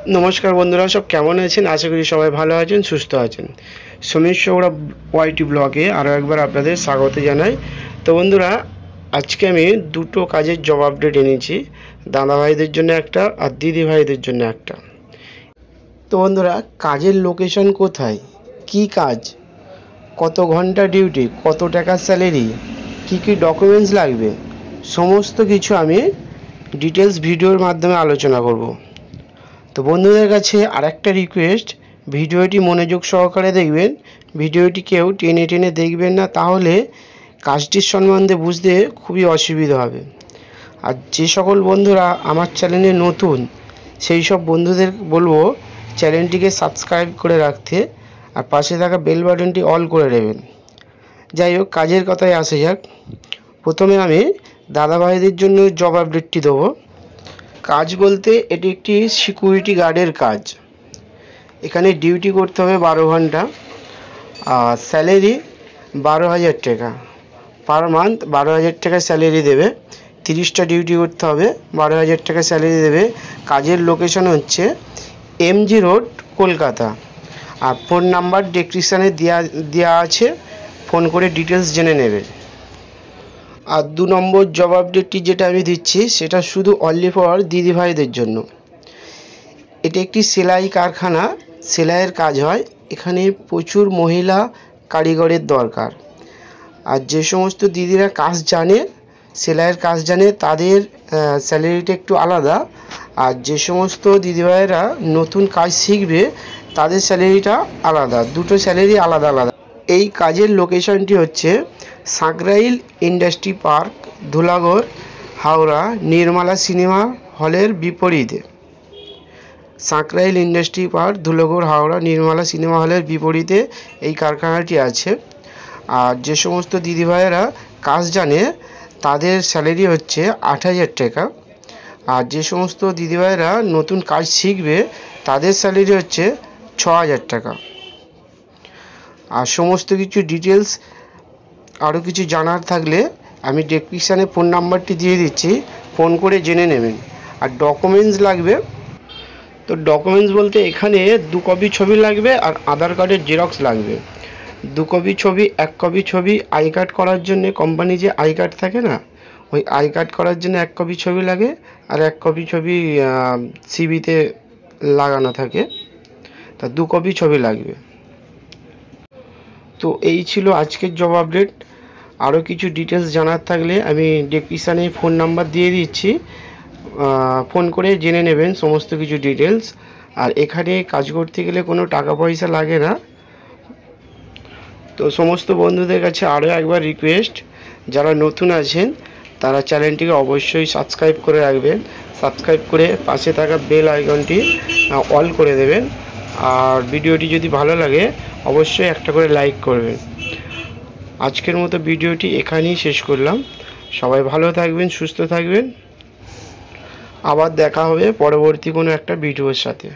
नमस्कार बंधुरा सब केमन आছেন आशा करी सबाई भालो आছেন सुस्थ आছেন समीर सौरभ वाईटी ब्लगे आरो एकबार आपनादेर स्वागत जानाई। तो बंधुरा आज के आमी दुटो काजेर जब आपडेट এনেছি दादा भाईदेर जन्य एकटा और दिदी भाईदेर जन्य एकटा। तो बंधुरा काजेर लोकेशन कोथाय की काज कत घंटा डिউটি कत टाका सैलारि की डकुमेंट्स लागबे समस्त किछु आमी डिटेल्स भिडियोर माध्यमे आलोचना करब। तो बंधुदेर काछे आरेकटा रिक्वेस्ट भिडियोटी मनोयोग सहकारे देखबेन भिडियोटी केउ टेने टेने देखबेन ना ताहले काजटिर सम्बन्धे बुझते खूबই असुविधा होबे। और जे सकल बंधुरा आमार चैनेले नतून सेई सब बंधुदेर बोलबो चैनलटिके सबस्क्राइब करे राखते और पाशे थाका बेल बाटनटी अल करे देबेन। যাই হোক কাজের কথায় আসা যাক। প্রথমে আমি দাদা ভাইদের জন্য জব আপডেটটি দেবো। কাজ বলতে এটি একটি সিকিউরিটি গার্ডের কাজ। এখানে ডিউটি করতে হবে 12 ঘন্টা আর স্যালারি 12,000 টাকা পার মান্থ। 12,000 টাকা স্যালারি দেবে। 30টা ডিউটি করতে হবে, 12,000 টাকা স্যালারি দেবে। কাজের লোকেশন হচ্ছে এমজি রোড কলকাতা। আর ফোন নাম্বার ডেসক্রিপশনে দেওয়া আছে, ফোন করে ডিটেলস জেনে নেবেন। আর 2 নম্বর জব আপডেটটি যেটা আমি দিচ্ছি সেটা শুধু অনলি ফর দিদি ভাইদের জন্য। এটা একটি সেলাই কারখানা, সেলাইয়ের কাজ হয়। এখানে প্রচুর মহিলা কারিগরের দরকার। আর যে সমস্ত দিদিরা কাজ জানে, সেলাইয়ের কাজ জানে, তাদের স্যালারিটা একটু আলাদা। আর যে সমস্ত দিদিভাইয়েরা নতুন কাজ শিখবে তাদের স্যালারিটা আলাদা। দুটো স্যালারি আলাদা আলাদা। এই কাজের লোকেশনটি হচ্ছে Sankrail industry park, Dhulagarh, Howrah, Nirmala cinema হলের বিপরীতে। Sankrail industry park, Dhulagarh, Howrah, Nirmala cinema হলের বিপরীতে এই কারখানাটি আছে। আর যে সমস্ত দিদিভাইয়েরা কাজ জানে তাদের স্যালারি হচ্ছে 8,000 টাকা। আর যে সমস্ত দিদিভাইয়েরা নতুন কাজ শিখবে তাদের স্যালারি হচ্ছে 6,000 টাকা। আর সমস্ত কিছু ডিটেলস আরও কিছু জানার থাকলে আমি ডেসক্রিপশানে ফোন নাম্বারটি দিয়ে দিচ্ছি, ফোন করে জেনে নেবেন। আর ডকুমেন্টস লাগবে, তো ডকুমেন্টস বলতে এখানে 2 কপি ছবি লাগবে আর আধার কার্ডের জেরক্স লাগবে। 2 কপি ছবি, 1 কপি ছবি আই কার্ড করার জন্য কোম্পানি যে আই কার্ড থাকে না, ওই আই কার্ড করার জন্য 1 কপি ছবি লাগে আর 1 কপি ছবি সিভিতে লাগানো থাকে, তা 2 কপি ছবি লাগবে। তো এই ছিল আজকের জব আপডেট। আরও কিছু ডিটেলস জানার থাকলে আমি ডেসক্রিপশানে ফোন নাম্বার দিয়ে দিচ্ছি, ফোন করে জেনে নেবেন সমস্ত কিছু ডিটেলস। আর এখানে কাজ করতে গেলে কোনো টাকা পয়সা লাগে না। তো সমস্ত বন্ধুদের কাছে আরও একবার রিকোয়েস্ট, যারা নতুন আছেন তারা চ্যানেলটিকে অবশ্যই সাবস্ক্রাইব করে রাখবেন। সাবস্ক্রাইব করে পাশে থাকা বেল আইকনটি অল করে দেবেন। আর ভিডিওটি যদি ভালো লাগে অবশ্যই একটা করে লাইক করবেন। আজকের মতো ভিডিওটি এখানেই শেষ করলাম। সবাই ভালো থাকবেন, সুস্থ থাকবেন। আবার দেখা হবে পরবর্তী কোনো একটা ভিডিওর সাথে।